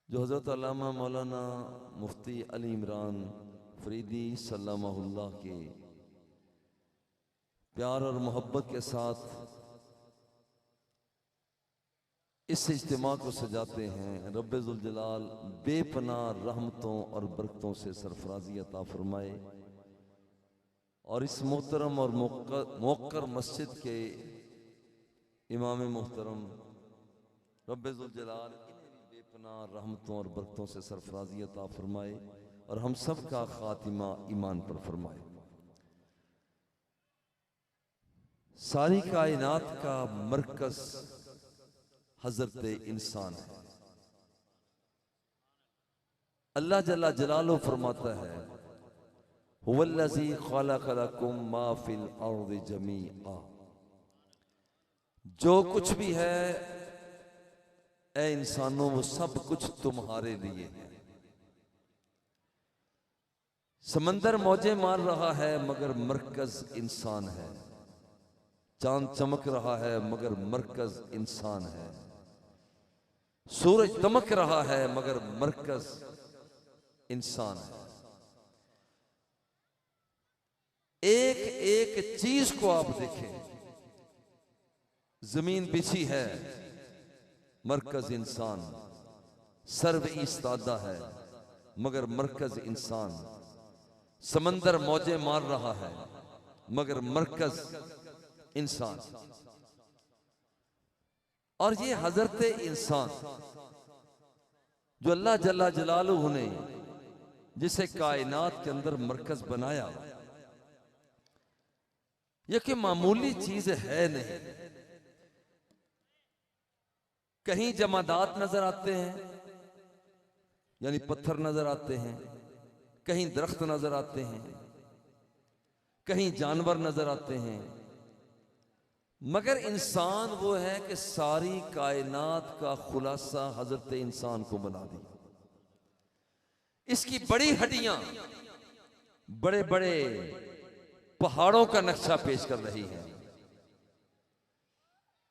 जो हज़रत अल्लामा मौलाना मुफ्ती अली इमरान फरीदी सल्लल्लाहुल्लाह के प्यार और मोहब्बत के साथ इस इज्तिमा को सजाते हैं। रब्बे ज़ुल जलाल बेपनाह रहमतों और बरकतों से सरफराजी अता फरमाए और इस मोहतरम और मोक्कर मस्जिद के इमाम मोहतरम रब्बे ज़ुल जलाल बेपनाह रहमतों और बरकतों से सरफराजी अता फरमाए और हम सब का खातिमा ईमान पर फरमाए। सारी कायनात का मरकज हजरत इंसान है। अल्लाह जल्ला जलालो फरमाता है हुवल्लज़ी खलक़ लकुम मा फिल अर्ज़ि जमीआ। जो कुछ भी है ए इंसानों वो सब कुछ तुम्हारे लिए है। समंदर मौजे मार रहा है मगर मरकज इंसान है। चांद चमक रहा है मगर मरकज इंसान है। सूरज दमक रहा है मगर मरकज इंसान है। एक एक चीज को आप देखें, जमीन बिछी है मरकज इंसान, सर्व इस्तादा है मगर मरकज इंसान, समंदर मौजे मार रहा है मगर मरकज इंसान। और ये हजरत इंसान जो अल्लाह जल्ला जलालुहु ने जिसे कायनात के अंदर मरकज बनाया, ये कि मामूली चीज है नहीं। कहीं जमादात नजर आते हैं यानी पत्थर नजर आते हैं, कहीं दरख्त नजर आते हैं, कहीं जानवर नजर आते हैं, मगर इंसान वो है कि सारी कायनात का खुलासा हजरत इंसान को बना दी। इसकी बड़ी हड्डियां बड़े बड़े पहाड़ों का नक्शा पेश कर रही हैं।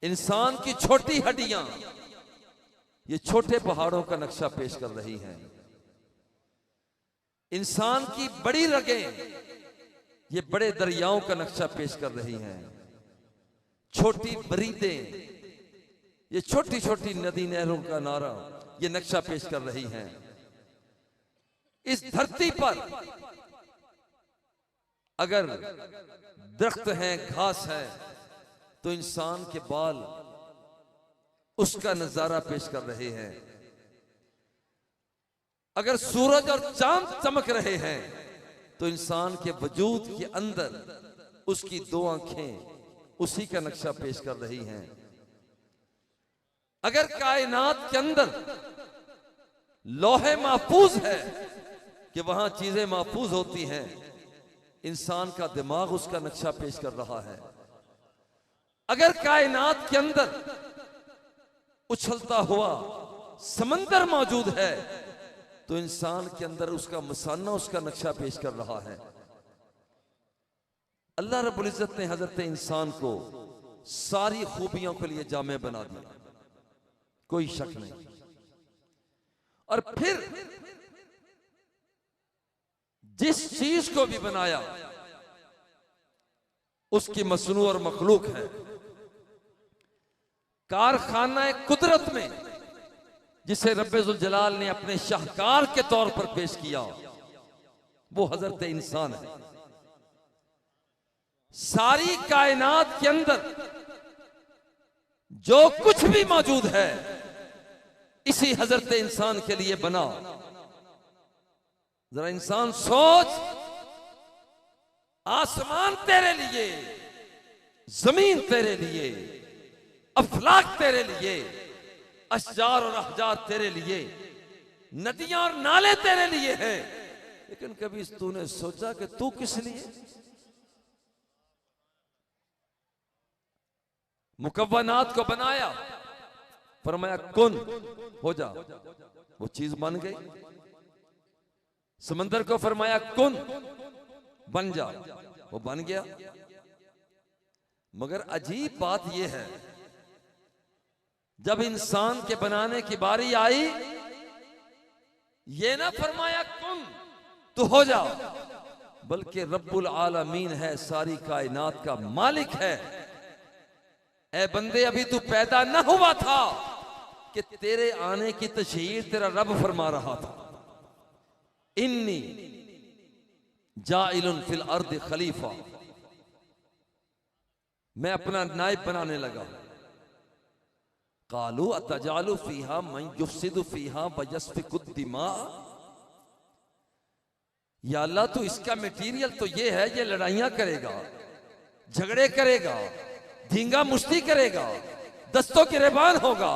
इंसान की छोटी हड्डियां ये छोटे पहाड़ों का नक्शा पेश कर रही हैं। इंसान की बड़ी रगें ये बड़े दरियाओं का नक्शा पेश कर रही हैं। छोटी बरीदें ये छोटी छोटी नदी नहरों का नारा ये नक्शा पेश कर रही हैं। इस धरती पर अगर दरख्त हैं, घास है, तो इंसान के बाल उसका नजारा पेश कर रहे हैं। अगर सूरज और चांद चमक रहे हैं तो इंसान के वजूद के अंदर उसकी दो आंखें उसी का नक्शा पेश कर रही हैं। अगर कायनात के अंदर लौहे महफूज है कि वहां चीजें महफूज होती हैं, इंसान का दिमाग उसका नक्शा पेश कर रहा है। अगर कायनात के अंदर उछलता हुआ समंदर मौजूद है तो इंसान के अंदर उसका मसाना उसका नक्शा पेश कर रहा है। अल्लाह रब्बुल इज्जत ने हजरत इंसान को सारी खूबियों के लिए जामे बना दिया, कोई शक नहीं। और फिर जिस चीज को भी बनाया उसकी मसनू और मखलूक है। कारखाना कुदरत में जिसे रब्बे ज़ुल जलाल ने अपने शाहकार के तौर पर पेश किया वो हजरत इंसान है। सारी कायनात के अंदर जो कुछ भी मौजूद है इसी हजरत इंसान के लिए बना। जरा इंसान सोच, आसमान तेरे लिए, जमीन तेरे लिए, अफलाक तेरे लिए, अशजार और अहजार तेरे लिए, नदियां और नाले तेरे लिए हैं, लेकिन कभी तूने सोचा कि तू किस लिए? मुकव्वनात को बनाया, फरमाया कुन हो जा, वो चीज बन गई। समंदर को फरमाया कुन बन जा, वो बन गया। मगर अजीब बात यह है जब इंसान के बनाने की बारी आई ये ना फरमाया कुन तो हो जा, बल्कि रब्बुल आलमीन है, सारी कायनात का मालिक है। ए बंदे, अभी तू पैदा ना हुआ था कि तेरे आने की तशहीर तेरा रब फरमा रहा था, इन्नी जाइलुन फिल अर्द खलीफा, मैं अपना नायब बनाने लगा। कालू अतजालु फीहा मन युफ्सिदु फीहा वयस्फिकु दिमा, या अल्लाह तू इसका मटीरियल तो ये है, ये लड़ाइयां करेगा, झगड़े करेगा, धींगा मुश्ती करेगा, दस्तों के रेबान होगा,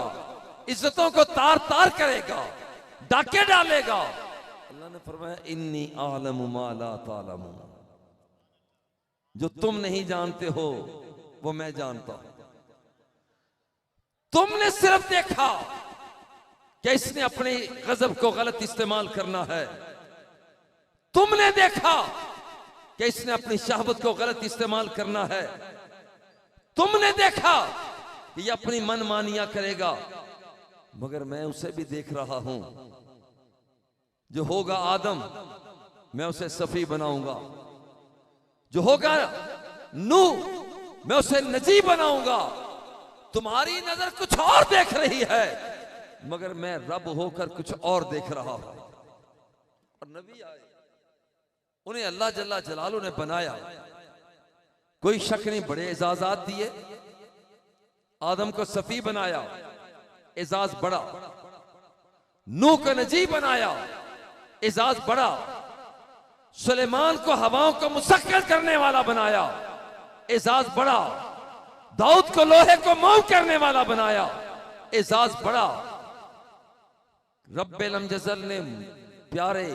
इज्जतों को तार तार करेगा, डाके डालेगा। अल्लाह ने फरमाया इन्नी आलमु मा ला तालमून, जो तुम नहीं जानते हो वो मैं जानता हूं। तुमने सिर्फ देखा कि इसने अपने गजब को गलत इस्तेमाल करना है, तुमने देखा कि इसने अपनी शहवत को गलत इस्तेमाल करना है, तुमने देखा कि ये अपनी मनमानियां करेगा, मगर मैं उसे भी देख रहा हूं। जो होगा आदम, मैं उसे सफी बनाऊंगा, जो होगा नूह, मैं उसे नजी बनाऊंगा। तुम्हारी नजर कुछ और देख रही है, मगर मैं रब होकर कुछ और देख रहा हूं। और नबी आए, उन्हें अल्लाह जल्ला जलालू ने बनाया, कोई शक नहीं, बड़े एजाजात दिए। आदम को सफी बनाया, एजाज बड़ा। नूह को नजी बनाया, एजाज बड़ा। सुलेमान को हवाओं को मुसक्कर करने वाला बनाया, एजाज बड़ा। दाऊद को लोहे को मऊ करने वाला बनाया, एजाज बड़ा। रब्बुल अमजल ने प्यारे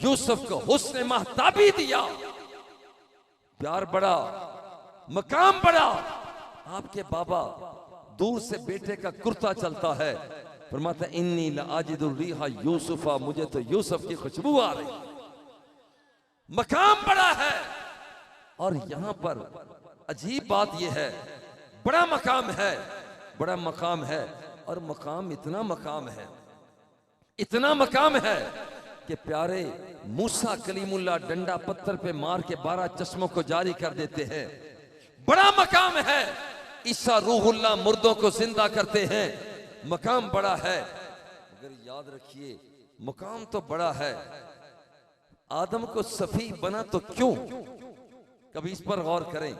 यूसुफ को हुस्न महताबी दिया, प्यार बड़ा, मकाम बड़ा। आपके बाबा दूर से बेटे का कुर्ता चलता है, फरमाता इन्नी लाजिदुर रिहा यूसुफा, मुझे तो यूसुफ की खुशबू आ रही। मकाम बड़ा है। और यहां पर अजीब बात यह है, बड़ा मकाम है, बड़ा मकाम है। और मकाम इतना मकाम है, इतना मकाम है कि प्यारे मूसा कलीमुल्लाह डंडा पत्थर पे मार के 12 चश्मों को जारी कर देते हैं। बड़ा मकाम है। ईसा रूहुल्लाह मुर्दों को जिंदा करते हैं, मकाम बड़ा है। अगर याद रखिए, मकाम तो बड़ा है। आदम को सफी बना तो क्यों, कभी इस पर गौर करें।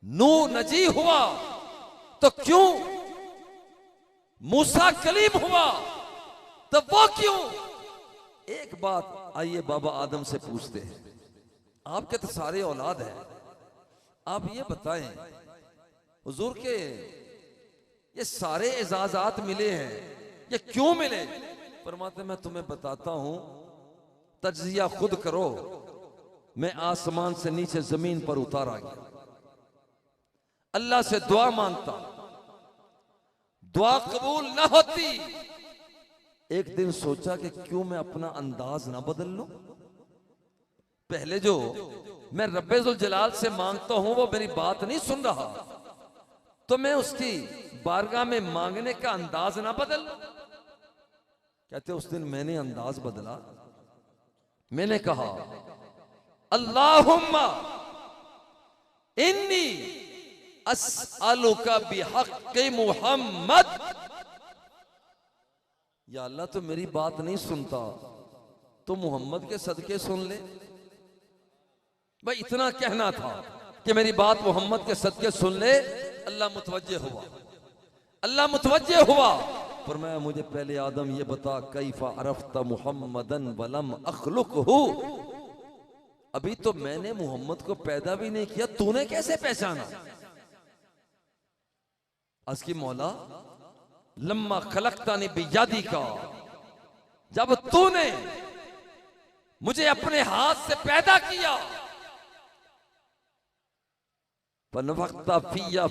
नूह नजी हुआ तो क्यों, मूसा कलीम हुआ तो वो क्यों। एक बात आइए बाबा आदम से पूछते हैं, आपके तो सारे औलाद हैं, आप ये बताएं हुजूर के ये सारे एजाजात मिले हैं, ये क्यों मिले। फरमाते मैं तुम्हें बताता हूं, तज्जिया खुद करो। मैं आसमान से नीचे जमीन पर उतारा गया, अल्लाह से दुआ मांगता, दुआ कबूल ना होती। एक दिन सोचा कि क्यों मैं अपना अंदाज ना बदल लूं। पहले जो मैं रब्बुल जलाल से मांगता हूं वो मेरी बात नहीं सुन रहा, तो मैं उसकी बारगाह में मांगने का अंदाज ना बदल। कहते उस दिन मैंने अंदाज बदला, मैंने कहा अल्लाहुम्मा इन्नी अस्अलुका बिहक्क़ि मुहम्मद। या अल्लाह तो मेरी बात नहीं सुनता, तो मोहम्मद के सदके सुन ले। भाई इतना कहना था कि मेरी बात मोहम्मद के सदके सुन ले। अल्लाह मुतवज्जे हुआ, अल्लाह मुतवज्जे हुआ। फरमाया मुझे पहले आदम ये बता, कैफा अरफ्ता मुहम्मदन वलम अखलुकहु। अभी तो मैंने मोहम्मद को पैदा भी नहीं किया, तूने कैसे पहचाना। अस्की मौला लम्मा खलकतानी बियादी का, जब तूने मुझे अपने हाथ से पैदा किया, फनफख्ता फिया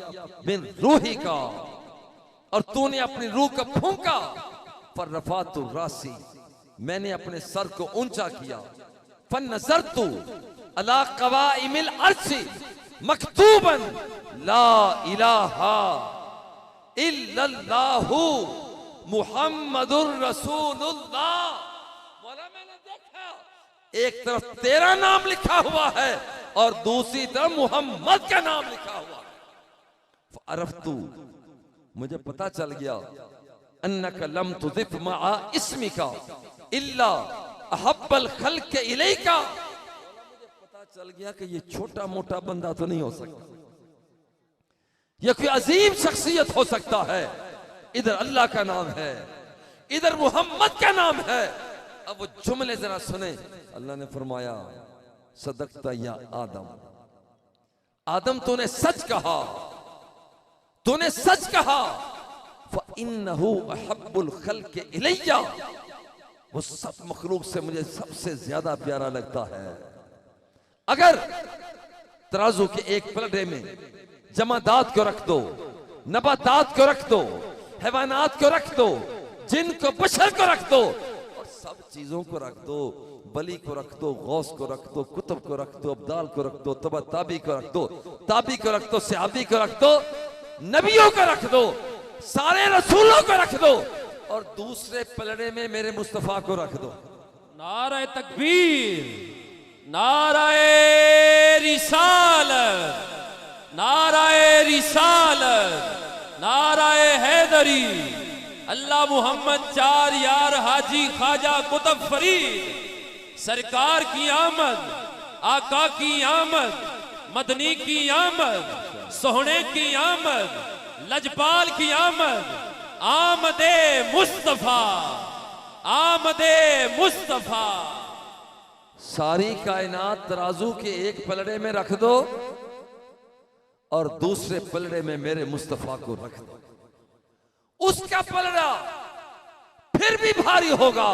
मिन रूही का, और तूने अपनी रूह को फूंका, फरफातु रासी, मैंने अपने सर को ऊंचा किया, फनज़रतु अला क़वाइमिल अर्शी मकतूबन ला इलाहा इल्लल्लाहु मुहम्मदुर रसूलुल्लाह एक तरफ तेरा नाम लिखा हुआ है और दूसरी तरफ मोहम्मद का नाम लिखा हुआ है। अरफ्तु, मुझे पता चल गया, अन्नका लम तुज़िफ मआ इस्मिका इल्ला अहब्बल खल्क़ इलैका। मुझे पता चल गया कि ये छोटा मोटा बंदा तो नहीं हो सकता, ये कोई अजीम शख्सियत हो सकता है। इधर अल्लाह का नाम है, इधर मोहम्मद का नाम है। अब वो जुमले जरा सुने। अल्लाह ने फरमाया, सदकता या आदम, आदम तूने सच कहा, तूने सच कहा। फ़इन्नहु अहब्बुल खल्क़ इलैया, वो सब मखलूक से मुझे सबसे ज्यादा प्यारा लगता है। अगर तराजू के एक पलड़े में जमादात को रख दो, नबातात को रख दो, हैवानात को रख दो, जिन को बशर को रख दो और सब चीजों को रख दो, बली को रख दो, गौस को रख दो, कुतुब को रख दो, अब्दाल को रख दो, तबा ताबी को रख दो, ताबी को रख दो, सहाबी को रख दो, नबियों को रख दो, सारे रसूलों को रख दो और दूसरे पलड़े में मेरे मुस्तफा को रख दो। नारे तकबीर, नाराए रिसालत, नाराए रिसालत, नाराए हैदरी। अल्लाह मोहम्मद चार यार हाजी ख्वाजा कुतुब फरीद सरकार की आमद, आका की आमद, मदनी की आमद, सोहने की आमद, लजपाल की आमद, आमदे मुस्तफा, आमदे मुस्तफा। सारी कायनात तराजू के एक पलड़े में रख दो और दूसरे पलड़े में मेरे मुस्तफा को रख दो। उसका पलड़ा फिर भी भारी होगा।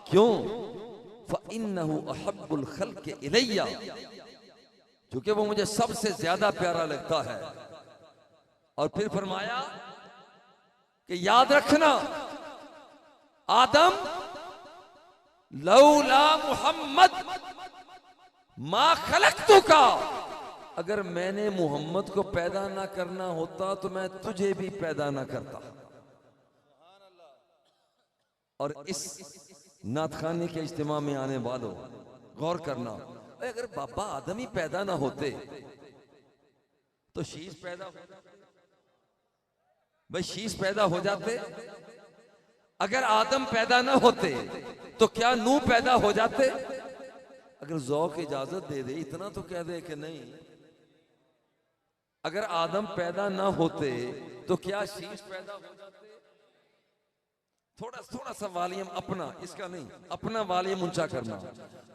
क्यों? फ़इन्नहु अहब्बुल खल्क़ इलैया, क्योंकि वो मुझे सबसे ज्यादा प्यारा लगता है। और फिर फरमाया कि याद रखना आदम, लौला मुहम्मद मा खलक़तुका, अगर मैंने मोहम्मद को पैदा ना करना होता तो मैं तुझे भी पैदा ना करता। और इस नातखानी के इज्तिमा में आने वालों गौर करना, अगर बाबा आदम ही पैदा ना होते तो शीश पैदा हो जाते, भाई शीश पैदा हो जाते। अगर आदम पैदा ना होते तो क्या नूह पैदा हो जाते? अगर ज़ौक़ इजाजत दे दे, इतना तो कह दे कि नहीं, अगर आदम पैदा ना होते तो क्या शीश पैदा हो जाते? थोड़ा सा वॉल्यूम अपना, इसका नहीं, अपना वॉल्यूम ऊंचा करना।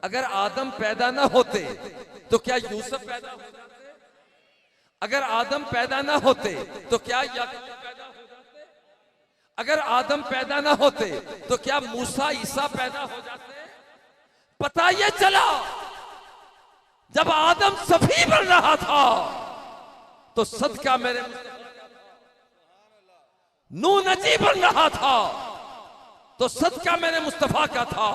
अगर आदम पैदा ना होते तो क्या यूसुफ पैदा हो जाते? अगर आदम पैदा ना होते तो क्या याकूब पैदा हो जाते? अगर आदम पैदा ना होते तो क्या मूसा ईसा पैदा हो जाते? पता ये चला जब आदम सफी बन रहा था तो सदका मेरे नूह नजी बन रहा था तो सदका मेरे मुस्तफा का था।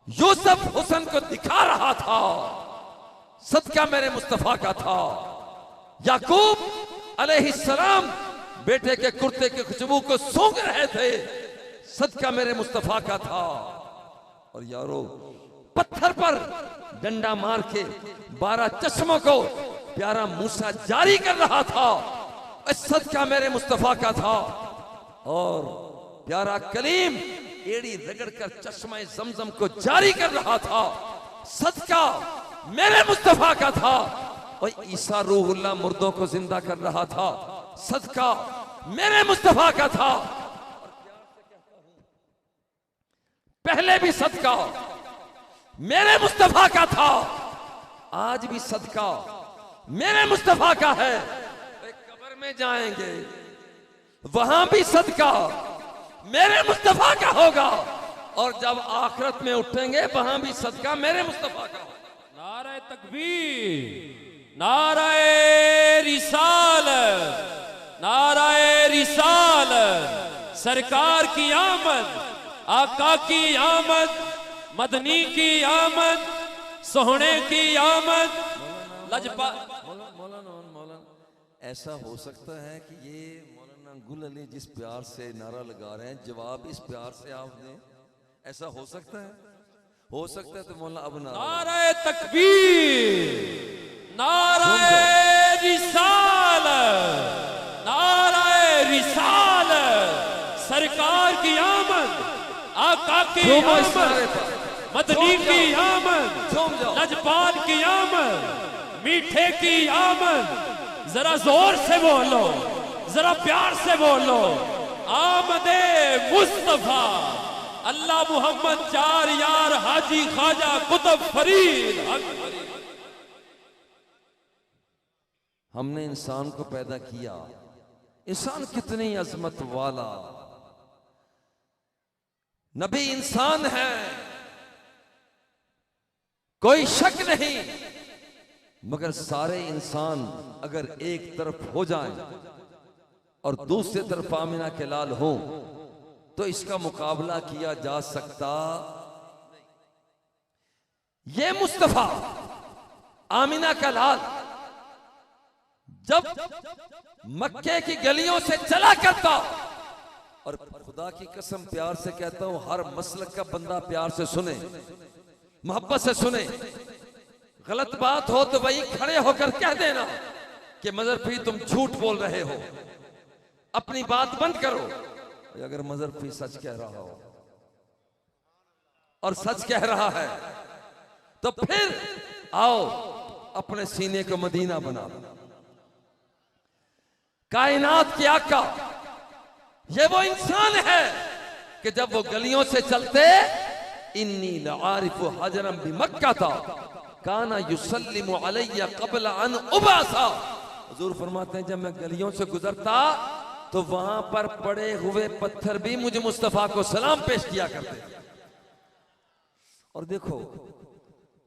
यूसुफ हुस्न को दिखा रहा था, सदका मेरे मुस्तफा का था। याकूब अलैहिस्सलाम बेटे के कुर्ते के खुशबू को सूंघ रहे थे, सदका मेरे मुस्तफा का था। और यारो, पत्थर पर डंडा मार के 12 चश्मों को प्यारा मूसा जारी कर रहा था, सदका मेरे मुस्तफा का था। और प्यारा कलीम एड़ी रगड़कर चश्मा जमजम को जारी कर रहा था, सदका मेरे मुस्तफा का था। और ईसा रूहुल्लाह मुर्दों को जिंदा कर रहा था, सदका मेरे मुस्तफा का था। पहले भी सदका मेरे मुस्तफा का था, आज भी सदका मेरे मुस्तफा का है। कब्र में जाएंगे वहां भी सदका मेरे मुस्तफा का होगा, और जब आखिरत में उठेंगे वहां भी सदका मेरे मुस्तफा का होगा। नारे तकबीर, नाराए रिसालत, नाराए रिसालत। सरकार की आमद, आका की आमद, मदनी की आमद, सोहने की आमद, लजपा। मौलाना ऐसा हो सकता है कि ये मौलाना गुल अली जिस प्यार से नारा लगा रहे हैं, जवाब इस प्यार से आपने, ऐसा हो सकता है? हो सकता है तो मौला अब ना नाराए तकबीर, नाराए रिसालत, नाराए रिसालत। सरकार की आमद, आका की आमद, मदनी की आमद, लजपाल की आमद, मीठे की आमद। जरा जोर से बोलो, जरा प्यार से बोलो। आमदे मुस्तफा अल्लाह मुहम्मद चार यार हाजी ख्वाजा कुतुब फरीद। हमने इंसान को पैदा किया, इंसान कितनी अजमत वाला, नबी इंसान है, कोई शक नहीं। मगर सारे इंसान अगर एक तरफ हो जाएं और दूसरी तरफ आमिना के लाल हो तो इसका मुकाबला किया जा सकता। ये मुस्तफा आमिना का लाल जब मक्के की गलियों से चला करता, और खुदा की कसम प्यार से कहता हूं, हर मसलक का बंदा प्यार से सुने, मोहब्बत से सुने। गलत बात हो तो वही खड़े होकर कह देना कि मजहर पी तुम झूठ बोल रहे हो, अपनी बात बंद करो। अगर मजहर पी सच कह रहा हो और सच कह रहा है तो फिर आओ अपने सीने को मदीना बना। कायनात के आका ये वो इंसान है कि जब वो गलियों से चलते, इन्नी लारिफु हजरम भी मक्का था काना युसल्लिमु अलैया क़ब्ल अन उबासा। हुजूर फरमाते हैं जब मैं गलियों से गुजरता तो वहां पर पड़े हुए पत्थर भी मुझे मुस्तफा को सलाम पेश किया करते। और देखो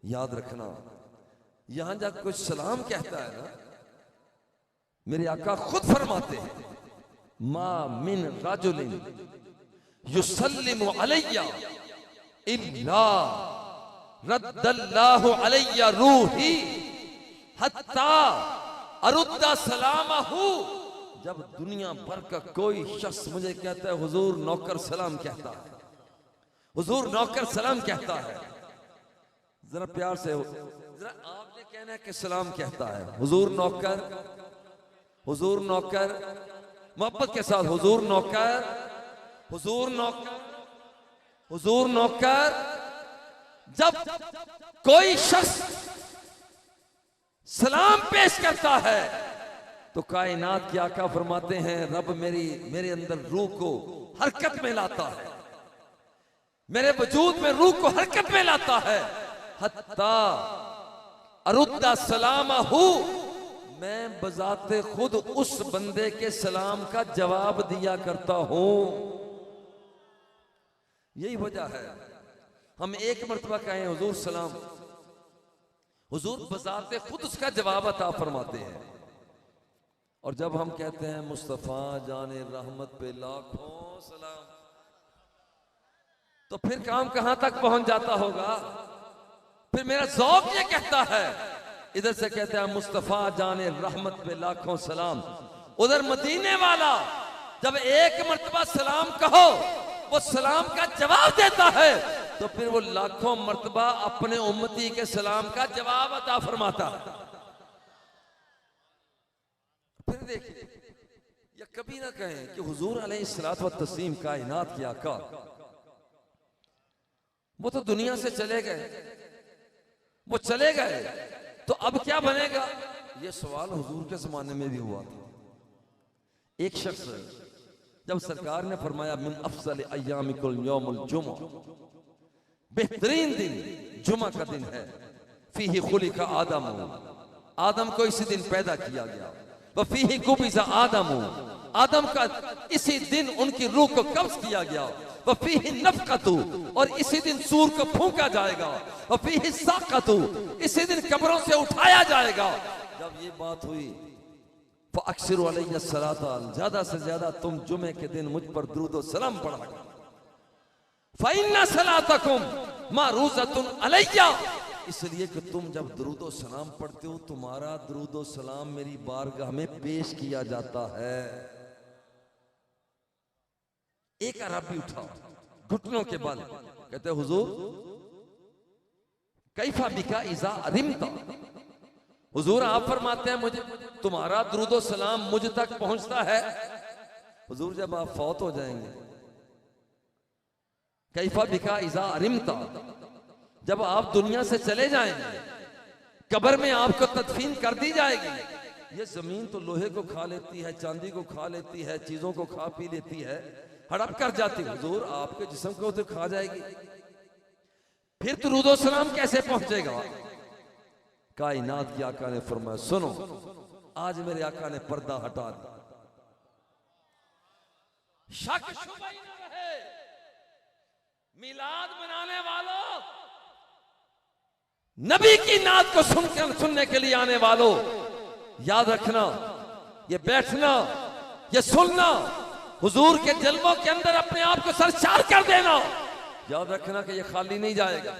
याद रखना, यहां जब कुछ सलाम कहता है ना, मेरे आका खुद फरमाते हैं मा मिन रजुलिन युसल्लिमु अलैया इल्ला रद्दल्लाहु अलैया रूही हत्ता अरुद्दा सलामहु। जब दुनिया भर का कोई शख्स मुझे कहता है हुजूर नौकर सलाम कहता है, हुजूर नौकर सलाम कहता है, जरा प्यार से जरा आपने कहना है कि सलाम कहता है, हुजूर नौकर, हुजूर नौकर, मोहब्बत के साथ हुजूर नौकर, हुजूर नौकर, हुजूर नौकर। जब कोई शख्स सलाम पेश करता है तो कायनात के आका फरमाते हैं रब मेरे अंदर रूह को हरकत में लाता है, मेरे वजूद में रूह को हरकत में लाता है। हत्ता अरुद्दा सलामहु, मैं बजाते खुद उस बंदे के सलाम का जवाब दिया करता हूं। यही वजह है हम एक मर्तबा कहें हुजूर सलाम, हुजूर बजाते खुद उसका जवाब अता फरमाते हैं। और जब हम कहते हैं मुस्तफा जाने रहमत पे लाखों सलाम, तो फिर काम कहां तक पहुंच जाता होगा। फिर मेरा ज़ौक़ ये कहता है, इधर से कहते हैं मुस्तफा जाने रहमत पे लाखों सलाम, उधर मदीने वाला जब एक मर्तबा सलाम कहो वो सलाम का जवाब देता है, तो फिर वो लाखों मर्तबा अपने उम्मती के सलाम का जवाब अता फरमाता है। फिर देखिए, या कभी ना कहें कि हुजूर अलैहिस्सलात व तस्लीम कायनात के आका वो तो दुनिया से चले गए, वो चले गए तो अब क्या बनेगा। ये सवाल हुजूर के जमाने में भी हुआ था। एक शख्स जब सरकार ने फरमाया मिन अफजल अय्यामिकुल यौमुल जुमा, बेहतरीन दिन जुमा का दिन है, फीही खुलिका आदम, आदम को इसी दिन पैदा किया गया, वफीही कुबिज़ा आदम, आदम का इसी दिन उनकी रूह को कब्ज किया गया, वफीही नफ़क़तु, और इसी दिन सूर को फूंका जाएगा, वफीही साक़तु, इसी दिन कब्रों से उठाया जाएगा। जब ये बात हुई फ़अक्सिरु अलैया सलाता, ज्यादा से ज्यादा तुम जुमे के दिन मुझ पर दुरूद व सलाम पढ़ा करो, फ़इन्ना सलातकुम मारूज़तुन अलैया, इसलिए कि तुम जब दुरूद व सलाम पढ़ते हो तुम्हारा दुरूद व सलाम मेरी बारगाह में पेश किया जाता है। एक अरबी उठा घुटनों के बल, कहते हुजूर कैफा बिका इजा रिमता। हुजूर आप फरमाते हैं मुझे तुम्हारा दुरूदो सलाम मुझ तक पहुंचता है हुजूर जब आप फौत हो जाएंगे। कैफा बिका इजा रिमता, जब आप दुनिया से चले जाएंगे, कब्र में आपको तदफीन कर दी जाएगी। ये जमीन तो लोहे को खा लेती है, चांदी को खा लेती है, चीजों को खा पी लेती है, हड़प कर जाती है। हुजूर आपके जिस्म को तो खा जाएगी, फिर दुरूद व सलाम कैसे पहुंचेगा? कायनात के आका ने फरमाया सुनो, आज मेरे आका ने पर्दा हटा दिया। शक शुबा ही न रहे, मिलाद मनाने वालों, नबी की नात को सुनने के लिए आने वालों, याद रखना, ये बैठना, ये सुनना, हुजूर के जलवों के अंदर अपने आप को सरशार कर देना, याद रखना कि ये खाली नहीं जाएगा।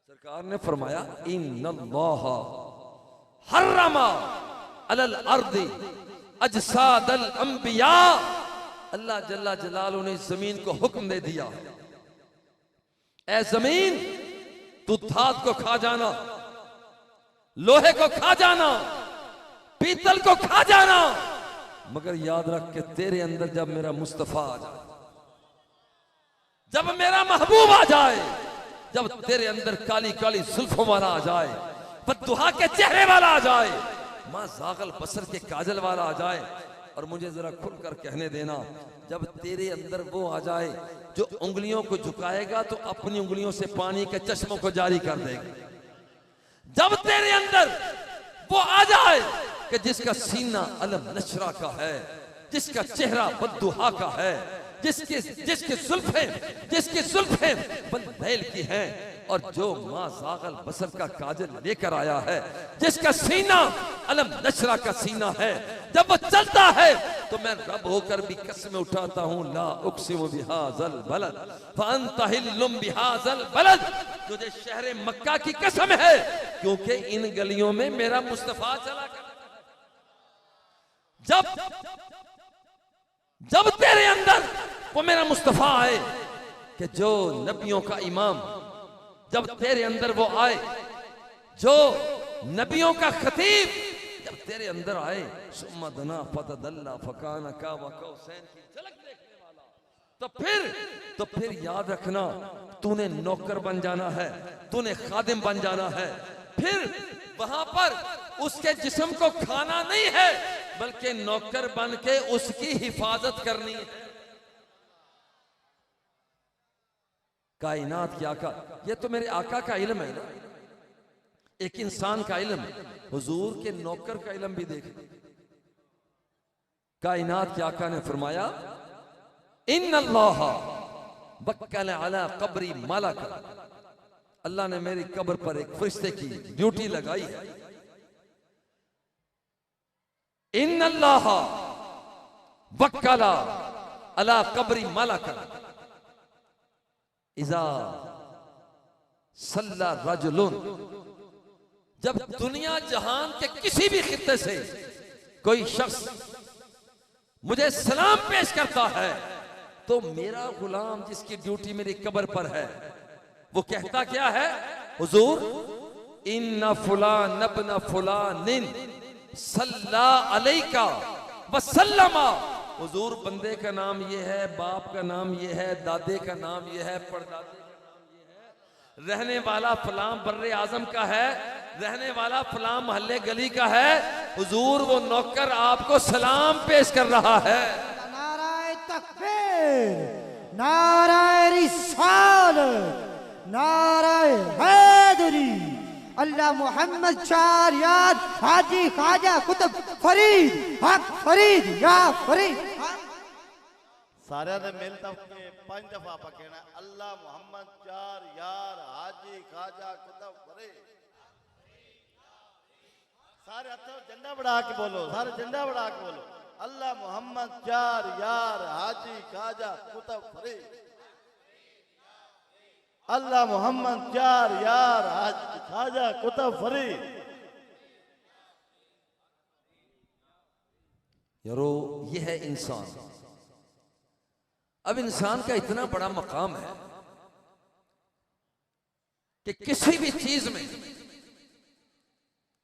सरकार ने फरमाया इन्नल्लाह हर्रमा अलल अर्दी अजसादल अंबिया। अल्लाह जल्ला जलालू ने जमीन को हुक्म दे दिया, ऐ जमीन तू धात को खा जाना, लोहे को खा जाना, पीतल को खा जाना, मगर याद रख के तेरे अंदर जब मेरा मुस्तफा आ जाए, जब मेरा महबूब आ जाए, जब तेरे अंदर काली काली जुल्फों वाला आ जाए, बद्दुहा के चेहरे वाला आ जाए, मां जागल बसर के काजल वाला आ जाए, और मुझे जरा खुलकर कहने देना, जब तेरे अंदर वो आ जाए जो उंगलियों को झुकाएगा तो अपनी उंगलियों से पानी के चश्मों को जारी कर देगा, जब तेरे अंदर वो आ जाए कि जिसका सीना अलम नशरा का है, जिसका चेहरा बद्दुहा का है, जिसके जुल्फे बंदैल की हैं, और जो मां जागल बसर का काजल लेकर आया है, जिसका सीना अलम नशरा का सीना है, जब वो चलता है तो मैं रब होकर भी कसम उठाता हूं, ला उक़सिमु बिहाज़ल बलद फ़अन्ता हिल्लुम बिहाज़ल बलद, तुझे शहर मक्का की कसम है, क्योंकि इन गलियों में मेरा मुस्तफा चला कर। जब तेरे अंदर वो मेरा मुस्तफा आए कि जो नबियों का इमाम, जब तेरे अंदर वो आए जो नबियों का खतीब, जब तेरे अंदर आए, सुम्मा दना फतदल्ला फकाना का वकौसैन की झलक देखने वाला, तो फिर याद रखना, तूने नौकर बन जाना है, तूने खादिम बन जाना है। फिर वहां पर उसके जिस्म को खाना नहीं है, बल्कि नौकर बन के उसकी हिफाजत करनी है। कायनात के आका, ये तो मेरे आका का इल्म है ना, एक इंसान का इल्म, हुजूर के नौकर का इल्म भी देख। कायनात के आका ने फरमाया इन्नल्लाह वक्कल अला कब्री मलका, अल्लाह ने मेरी कब्र पर एक फरिश्ते की ड्यूटी लगाई है। इन्नल्लाह वक्कल अला कब्री मलका इज़ा सल्ला रजुलुन, जब दुनिया जहान के किसी भी खित्ते से कोई शख्स मुझे सलाम पेश करता है, तो मेरा गुलाम जिसकी ड्यूटी मेरी कब्र पर है, वो कहता क्या है? हुजूर इन्ना फुलान इब्न फुलानिन सल्ला अलैका व सल्लमा, हुजूर बंदे का नाम ये है, बाप का नाम ये है, दादे का नाम ये है, परदादे का नाम ये है, रहने वाला फलां बर्रे आजम का है, रहने वाला फलां मोहल्ले गली का है। हुजूर वो नौकर आपको सलाम पेश कर रहा है। नाराए तकबीर, नाराए रिसालत, नाराए हैदरी, अल्लाह मोहम्मद चार याद हाजी ख्वाजा कुतुब फरीद हक फरीद या फरीद। सारे ने मिल के 5 दफा पकड़ना, अल्लाह मोहम्मद चार यार हाजी ख्वाजा कुतुब फरीद। सारे हाथों झंडा बढ़ा के बोलो, सारे झंडा बढ़ा के बोलो, अल्लाह मोहम्मद चार यार हाजी ख्वाजा कुतुब फरीद, अल्लाह मोहम्मद चार यार हाजी ख्वाजा कुतुब फरीद। यारो ये है इंसान। अब इंसान का इतना बड़ा मकाम है कि किसी भी चीज में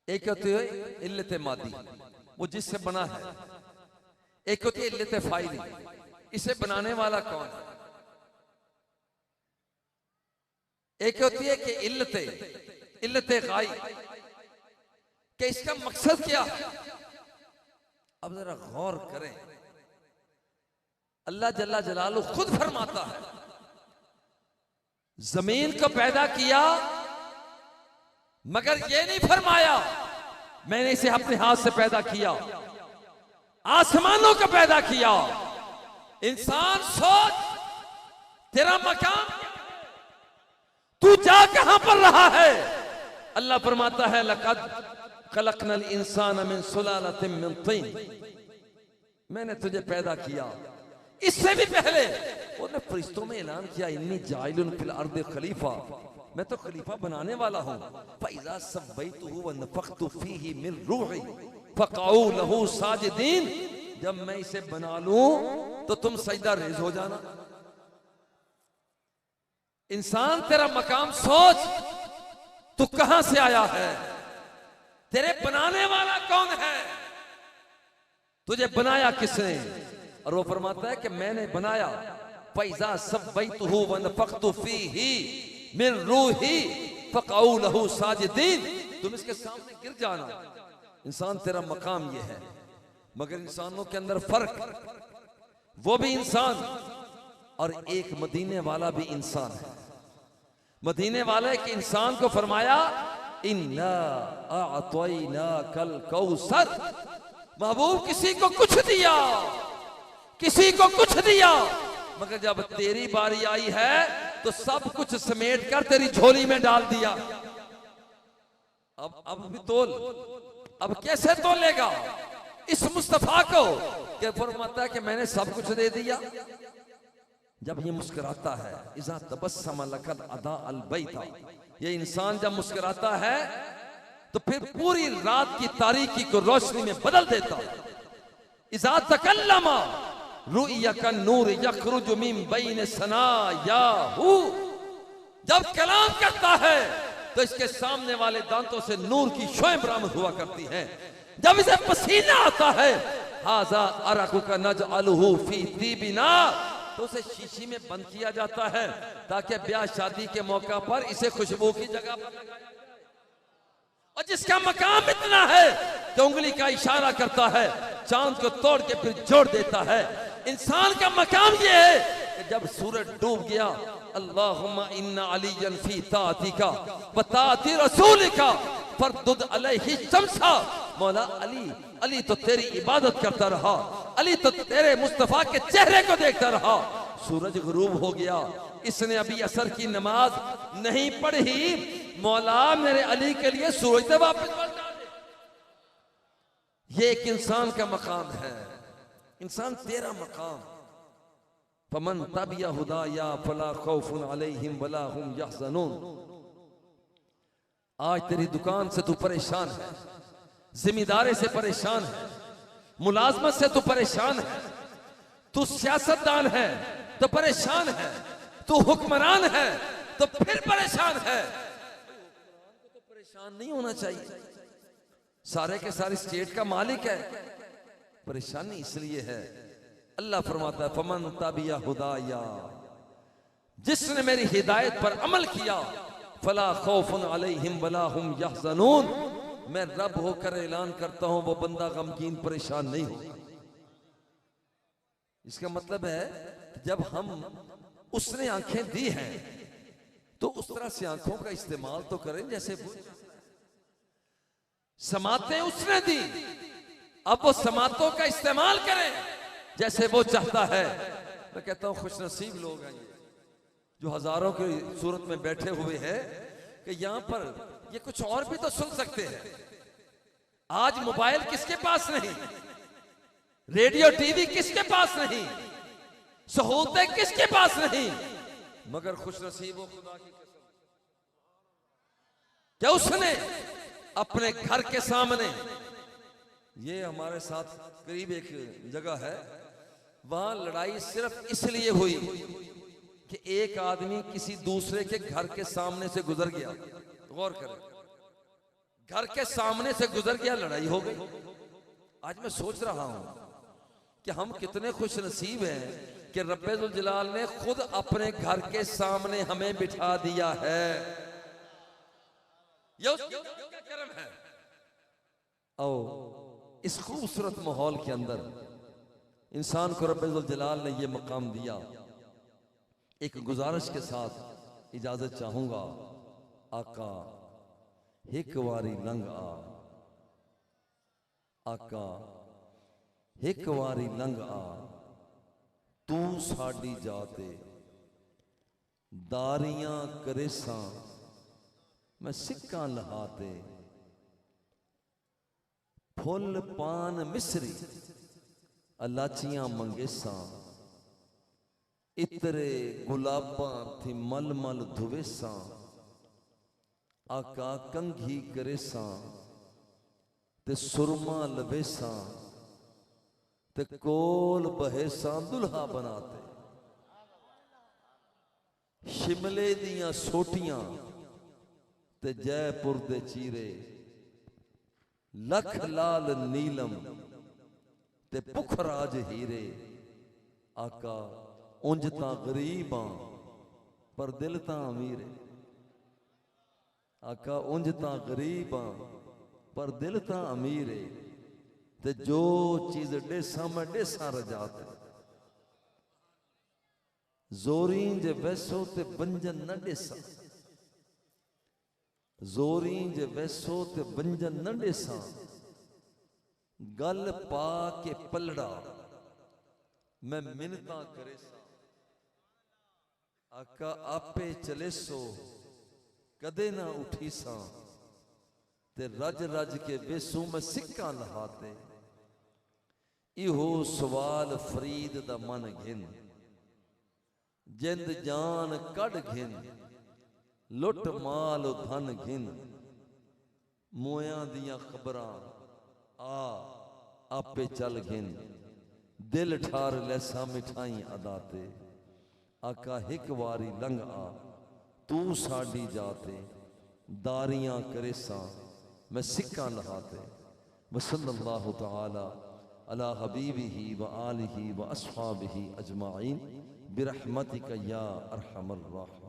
एक होती है इल्लत मादी, वो जिससे बना है, एक होती है इल्लत फाइली, इसे बनाने वाला कौन है, एक होती है कि इल्लत गाई, कि इसका मकसद क्या है। अब जरा गौर करें, अल्लाह जल्ला जलालू खुद फरमाता है जमीन को पैदा किया, मगर ये नहीं फरमाया मैंने इसे अपने हाथ से पैदा किया। आसमानों को पैदा किया। इंसान सोच, तेरा मकाम तू जा कहां पर रहा है। अल्लाह फरमाता है लक़द खलक़नल इंसान मिन सुलालतिन मिन तीन, मैंने तुझे पैदा किया। इससे भी पहले उसने फरिश्तों में ऐलान किया इन्नी जाइलुन फिल अर्द खलीफा, मैं तो खलीफा बनाने वाला हूं। फ़इज़ा सव्वैतुहु व नफ़ख़्तु फ़ीही मिन रूही फ़क़ऊ लहू साजिदीन, जब मैं इसे बना लूं तो तुम सजदा रेज़ हो जाना। इंसान तेरा मकाम सोच, तू कहां से आया है, तेरे बनाने वाला कौन है, तुझे बनाया किसने। और वो फरमाता है कि मैंने बनाया। फ़इज़ा सव्वैतुहु व नफ़ख़्तु फ़ीही मिन रूही फ़क़ऊ लहू साजिदीन, तुम इसके सामने गिर जाना। इंसान तेरा मकाम ये है, मगर इंसानों के अंदर फर्क, वो भी इंसान और एक मदीने वाला भी इंसान है। मदीने वाले के इंसान को फरमाया इन्ना अअतैनाकल कौसर, महबूब किसी को कुछ दिया, किसी को कुछ दिया, मगर जब तेरी बारी आई है तो सब कुछ समेट कर तेरी झोली में डाल दिया। अब भी तोल, अब कैसे तोलेगा इस मुस्तफा को कि फरमाता है कि मैंने सब कुछ दे दिया। जब ये मुस्कुराता है, इज़ा तबस्सम लकद अदा अल बैता, ये इंसान जब मुस्कुराता है तो फिर पूरी रात की तारीकी को रोशनी में बदल देता। इज़ा तकल्लमा रुइया का नूर यखरुजु मिन बैन सनायाहू, जब कलाम करता है तो इसके सामने वाले दांतों से नूर की शोएं बरामद हुआ करती हैं। जब इसे पसीना आता है हाजा अरकु का नजअलुहु फी दीबिना, तो उसे शीशी में बंद किया जाता है ताकि ब्याह शादी के मौका पर इसे खुशबू की जगह पर लगाया जाए। और जिसका मकाम इतना है कि उंगली का इशारा करता है, चांद को तोड़ के फिर जोड़ देता है। इंसान का मकाम ये है कि जब सूरज डूब गया, अल्लाहुम्मा इन्ना अलियन फी ताअतिका व ताअति रसूलिका फरदुद अलैहि शम्सा, मौला अली तो तेरी इबादत करता रहा, अली तो तेरे मुस्तफा के चेहरे को देखता रहा। सूरज गुरूब हो गया, इसने अभी असर की नमाज नहीं पढ़ी, मौला मेरे अली के लिए सूरज से वापस लौटा दे। ये एक इंसान का मकाम है। इंसान तेरा मकाम, फमन तबिया हुदाया फला खौफुन अलैहिम वला हुम यहज़नून। आज तेरी दुकान से तू परेशान है, जिम्मेदारी से परेशान है, मुलाजमत से तू परेशान है, तू सियासतदान है तो परेशान है, तू हुक्मरान है तो फिर परेशान है। तो परेशान नहीं होना चाहिए, सारे के सारे स्टेट का मालिक है। परेशानी इसलिए है, अल्लाह फरमाता है फमन तबिया हुदाया, जिसने मेरी हिदायत पर अमल किया, फला खौफुन अलैहिम वला हुम यहज़नून, मैं रब होकर ऐलान करता हूं वो बंदा गमगीन परेशान नहीं होगा। इसका मतलब है जब हम उसने आंखें दी हैं तो उस तरह से आंखों का इस्तेमाल तो करें जैसे समातें उसने दी, अब वो समातों का इस्तेमाल करें जैसे वो चाहता है। मैं कहता हूं खुशनसीब लोग हैं जो हजारों की सूरत में बैठे हुए हैं कि यहां पर ये कुछ और भी तो सुन सकते हैं। आज मोबाइल किसके पास नहीं, रेडियो टीवी किसके पास नहीं, सहूलतें किसके पास नहीं, मगर खुशनसीब हो खुदा की कसम क्या उसने अपने घर के सामने, ये हमारे साथ करीब एक जगह है, वहां लड़ाई सिर्फ इसलिए हुई कि एक आदमी किसी दूसरे के घर के सामने से गुजर गया, गौर करें, घर के सामने से गुजर गया, लड़ाई हो गई। आज मैं सोच रहा हूं कि हम कितने खुश नसीब हैं कि रब्बे जुल जलाल ने खुद अपने घर के सामने हमें बिठा दिया है। ये उसका करम है। और इस खूबसूरत माहौल के अंदर इंसान को रब्बे जुल जलाल ने यह मकाम दिया। एक गुजारिश के साथ इजाजत चाहूंगा, आका एक वारी लंघ आ, आका एक वारी लंघ आ, तू साडी जाते दारियां करेसा मैं सिक्का लहाते, फुल पान मिसरी अलाचियां मंगेसा, इतरे गुलाबा थी मल मल धुवेसा, आका कंघी करेसा ते सुरमा लवेसा, ते कोल बहेसा दुल्हा बनाते, शिमले दियां सोटियां ते जयपुर दे चीरे, लख लाल नीलम ते पुखराज हीरे, आका उंज तां गरीब हां पर दिल तां अमीर है, आका उंज तां गरीब हां पर दिल तां अमीर है, ते जो चीज डेसा मैं डेसा रजाते, जोरी जे वैसो ते बंजन न डेसा, जोरी जे वैसो ते बंजन न डेसा, गल पा के पलड़ा मैं मिन्नता करे सा, आका आपे चले सो कदे ना उठी सा, ते रज रज के बेसू में सिक्का लहाते, इहो सवाल फरीद दा मन घिन, जिंद जान कड़ घिन, लुट माल धन घिन, मोया दियां खबरां आ आपे चल घिन, दिल ठार लैसा मिठाई अदाते, आका हिक वारी लंघ आ, तू साडी जाते दारियां करेसा मैं सिक्का लहाते। वसल्लल्लाहु तआला अला हबीबिही व आलिही व अस्हाबिही अजमाइन बिरहमतिका या अरहमर राहिमीन।